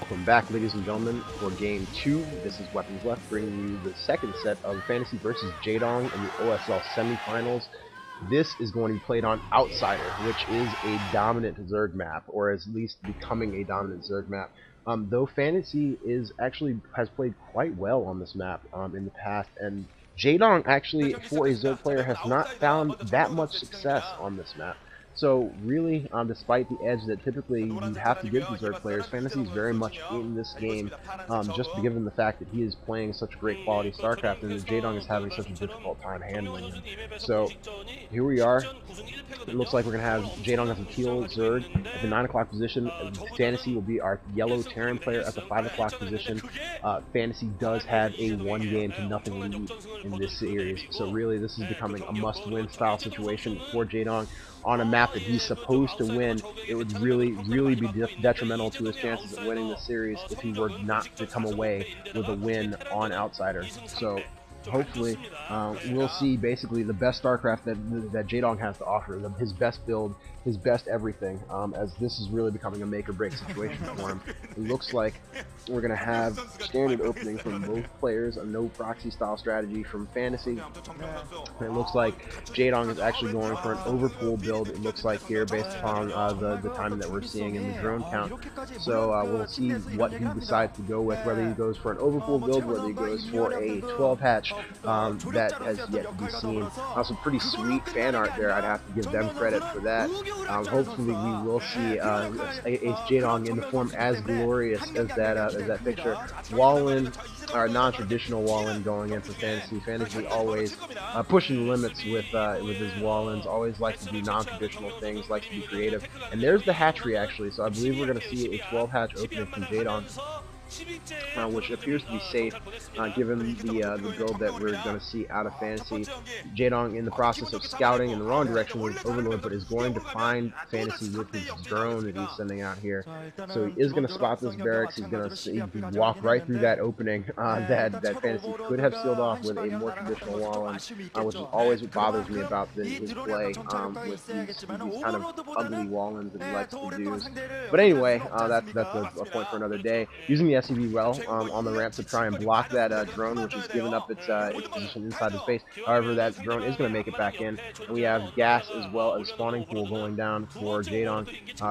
Welcome back, ladies and gentlemen, for Game 2. This is Weapons Left, bringing you the second set of Fantasy versus Jaedong in the OSL semifinals. This is going to be played on Outsider, which is a dominant Zerg map, or at least becoming a dominant Zerg map. Though Fantasy has played quite well on this map in the past, and Jaedong actually, for a Zerg player, has not found that much success on this map. So really, despite the edge that typically you have to give to Zerg players, Fantasy is very much in this game, just given the fact that he is playing such great quality StarCraft, and that Jaedong is having such a difficult time handling him. So here we are. It looks like we're going to have Jaedong as a Teal Zerg at the 9 o'clock position. Fantasy will be our yellow Terran player at the 5 o'clock position. Fantasy does have a 1-game-to-nothing lead in this series, so really this is becoming a must-win style situation for Jaedong. On a map that he's supposed to win, it would really be detrimental to his chances of winning the series if he were not to come away with a win on Outsider. So hopefully we'll see basically the best StarCraft that Jaedong has to offer, his best build, his best everything, as this is really becoming a make-or-break situation for him. It looks like we're going to have standard opening from both players, a no proxy style strategy from Fantasy. And it looks like Jaedong is actually going for an overpool build, it looks like here, based upon the timing that we're seeing in the drone count. So we'll see what he decides to go with, whether he goes for an overpool build, whether he goes for a 12 hatch. That has yet to be seen. Some pretty sweet fan art there. I'd have to give them credit for that. Hopefully we will see Ace Jaedong in the form as glorious as that picture. Wall-in, or non-traditional wall-in going in for Fantasy. Fantasy always pushing the limits with his wall-ins. Always likes to do non-traditional things, likes to be creative. And there's the hatchery actually. So I believe we're going to see a 12 hatch opening from Jaedong. Which appears to be safe, given the build that we're going to see out of Fantasy. Jaedong, in the process of scouting in the wrong direction with Overlord, but is going to find Fantasy with his drone that he's sending out here. So he is going to spot this barracks. He's going to walk right through that opening that Fantasy could have sealed off with a more traditional wall-in, which is always what bothers me about his play with these kind of ugly wall-ins that he likes to do. But anyway, that's a point for another day. Using the SCV well on the ramp to try and block that drone, which has given up its position inside his base. However, that drone is going to make it back in, and we have gas as well as spawning pool going down for Jaedong.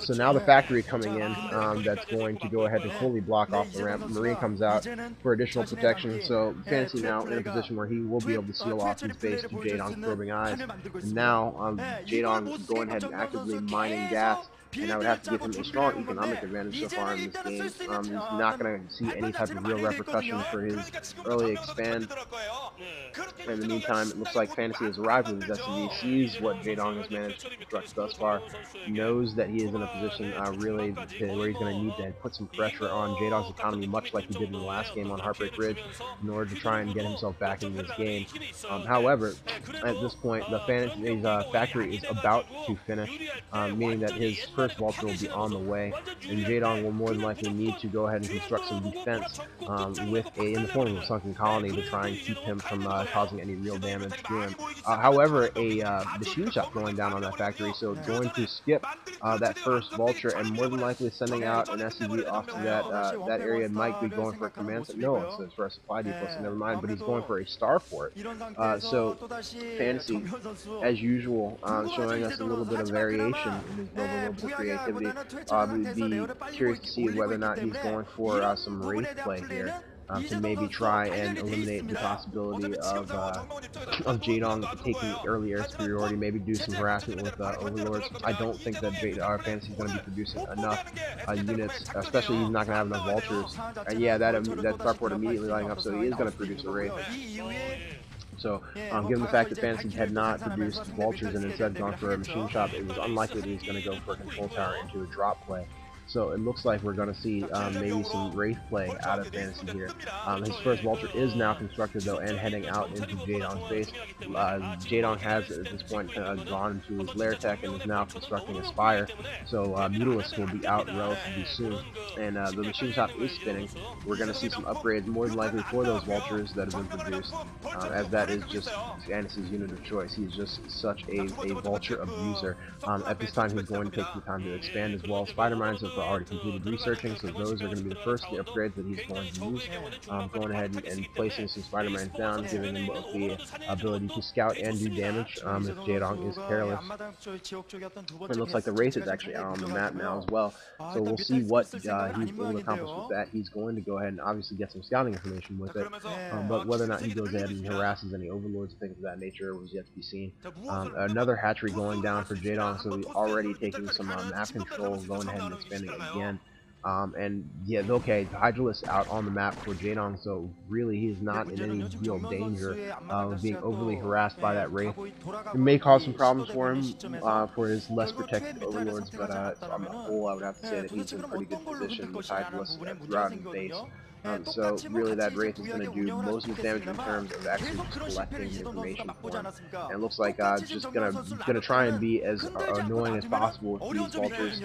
So now the factory coming in, that's going to go ahead and fully block off the ramp. Marine comes out for additional protection, so Fantasy now in a position where he will be able to seal off his base to Jaedong's probing eyes. And now Jaedong going ahead and actively mining gas. And I would have to give him a strong economic advantage so far in this game. He's not going to see any type of real repercussions for his early expand. In the meantime, it looks like Fantasy has arrived with his SCV, sees what Jaedong has managed to construct thus far, knows that he is in a position really where he's going to need to put some pressure on Jaedong's economy, much like he did in the last game on Heartbreak Ridge, in order to try and get himself back into this game. However, at this point, the Fantasy's factory is about to finish, meaning that his first vulture will be on the way, and Jaedong will more than likely need to go ahead and construct some defense in the form of a sunken colony to try and keep him from causing any real damage to him. However, the machine shop going down on that factory, so going to skip that first vulture and more than likely sending out an SCV off to that area. Might be going for a command center. No, it says for a supply depot, so never mind, but he's going for a starport. So Fantasy, as usual, showing us a little bit of variation in his build, a little bit of creativity. We'd be curious to see whether or not he's going for some Wraith play here. To maybe try and eliminate the possibility of Jaedong taking early air superiority, maybe do some harassment with Overlords. I don't think that Fantasy is going to be producing enough units, especially he's not going to have enough vultures. And yeah, that starport immediately lighting up, so he is going to produce a Wraith. So, given the fact that Fantasy had not produced vultures and instead gone for a machine shop, it was unlikely that he's going to go for a control tower into a drop play. So it looks like we're going to see maybe some Wraith play out of Fantasy here. His first vulture is now constructed though and heading out into Jaedong's base. Jaedong has at this point gone into his lair tech and is now constructing a spire. So Mutalisk will be out relatively soon. And the machine shop is spinning. We're going to see some upgrades more than likely for those vultures that have been produced, as that is just Fantasy's unit of choice. He's just such a vulture abuser. At this time he's going to take some time to expand as well. Spider Mines have already completed researching, so those are going to be the first upgrades that he's going to use. Going ahead and placing some Spider-Mans down, giving them both the ability to scout and do damage if Jaedong is careless. It looks like the Wraith is actually out on the map now as well, so we'll see what he's able to accomplish with that. He's going to go ahead and obviously get some scouting information with it, but whether or not he goes ahead and harasses any overlords and things of that nature was yet to be seen. Another hatchery going down for Jaedong, so he's already taking some map control, going ahead and expanding again. And yeah, okay, Hydralisk out on the map for Jaedong, so really he is not in any real danger of being overly harassed by that Wraith. It may cause some problems for him, for his less protected overlords, but on the whole, I would have to say that he's in a pretty good position with Hydralisk throughout his base. So really that Wraith is going to do most of his damage in terms of actually just collecting information for him. And it looks like just gonna try and be as annoying as possible with these vultures,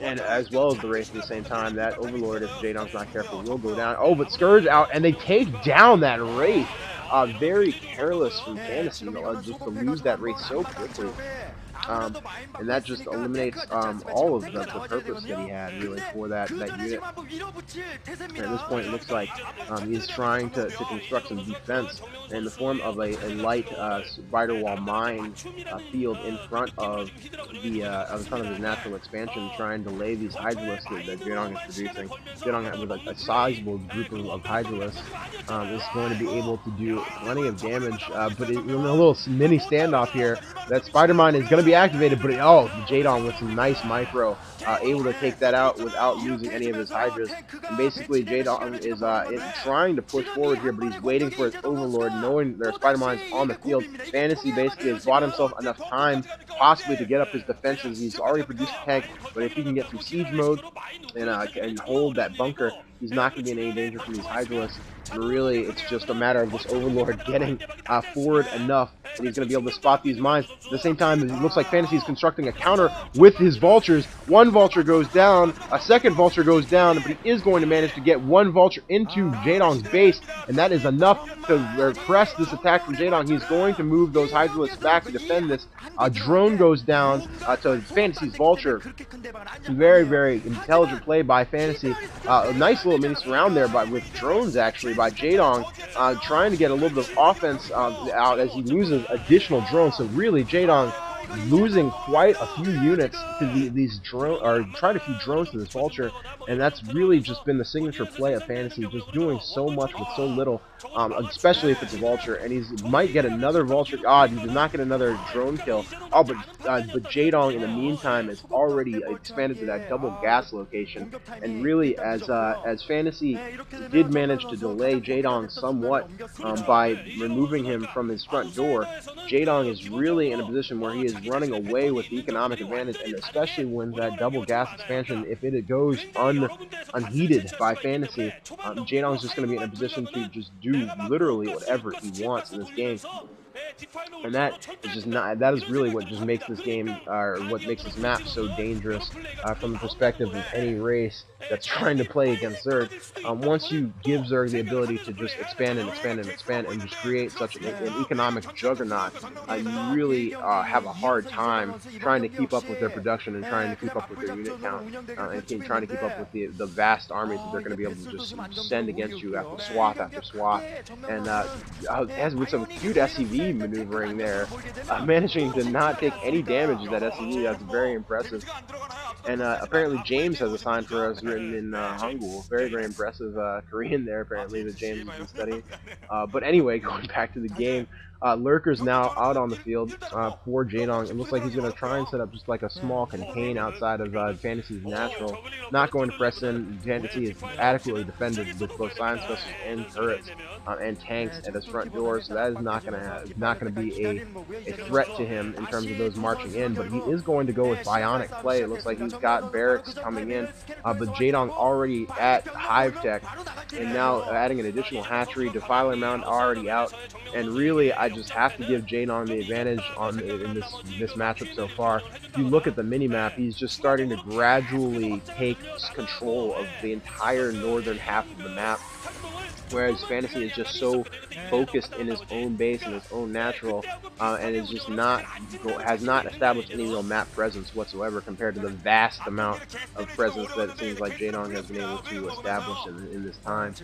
and as well as the Wraith at the same time. That Overlord, if Jaedong's not careful, will go down. Oh, but Scourge out, and they take down that Wraith. Very careless from Fantasy, just to lose that Wraith so quickly. And that just eliminates all of the purpose that he had really for that unit. And at this point, it looks like he's trying to construct some defense in the form of a light spider wall mine field in front of the his natural expansion, trying to lay these Hydralisks that Jaedong is producing. Jaedong with a sizable group of Hydralisks is going to be able to do plenty of damage, but in a little mini standoff here, that spider mine is going to be activated, but Jaedong with some nice micro, able to take that out without losing any of his Hydras. And basically Jaedong is trying to push forward here, but he's waiting for his Overlord, knowing there are spider mines on the field. Fantasy basically has bought himself enough time possibly to get up his defenses. He's already produced a tank, but if he can get some siege mode and hold that bunker, he's not going to be in any danger from these Hydralisks. And really, it's just a matter of this Overlord getting forward enough that he's going to be able to spot these mines. At the same time, it looks like Fantasy is constructing a counter with his Vultures. One Vulture goes down, a second Vulture goes down, but he is going to manage to get one Vulture into Jaedong's base, and that is enough to repress this attack from Jaedong. He's going to move those Hydralisks back to defend this. A drone goes down to Fantasy's Vulture. Very, very intelligent play by Fantasy. A nice little mini surround there with drones, actually, by Jaedong, trying to get a little bit of offense out as he loses additional drones. So really, Jaedong losing quite a few units to these drones, or trying a few drones to this Vulture, and that's really just been the signature play of Fantasy, just doing so much with so little, especially if it's a Vulture. And he might get another Vulture. He did not get another drone kill. But Jaedong in the meantime has already expanded to that double gas location, and really as Fantasy did manage to delay Jaedong somewhat by removing him from his front door, Jaedong is really in a position where he is running away with the economic advantage, and especially when that double gas expansion, if it goes unheeded by Fantasy, Jaedong is just going to be in a position to just do literally whatever he wants in this game. And that is just not, that is really what just makes this game, or what makes this map so dangerous from the perspective of any race that's trying to play against Zerg. Once you give Zerg the ability to just expand and expand and expand and just create such an economic juggernaut, you really have a hard time trying to keep up with their production and trying to keep up with their unit count, and trying to keep up with the vast armies that they're going to be able to just send against you after swath after swath. And as with some cute SCV maneuvering there, managing to not take any damage to that SCV, that's very impressive. And apparently James has a sign for us written in Hangul. Very, very impressive Korean there, apparently, that James has been studying. But anyway, going back to the game, Lurker's now out on the field for Jaedong. It looks like he's going to try and set up just like a small contain outside of Fantasy's natural. Not going to press in. Fantasy is adequately defended with both science vessels and turrets and tanks at his front door, so that is not going to be a threat to him in terms of those marching in. But he is going to go with bionic play. It looks like he's got barracks coming in, but Jaedong already at Hive Tech, and now adding an additional hatchery. Defiler Mound already out, and really I just have to give Jaedong the advantage in this matchup so far. If you look at the mini-map, he's just starting to gradually take control of the entire northern half of the map. whereas Fantasy is just so focused in his own base and his own natural, and is just has not established any real map presence whatsoever compared to the vast amount of presence that it seems like Jaedong has been able to establish in this time.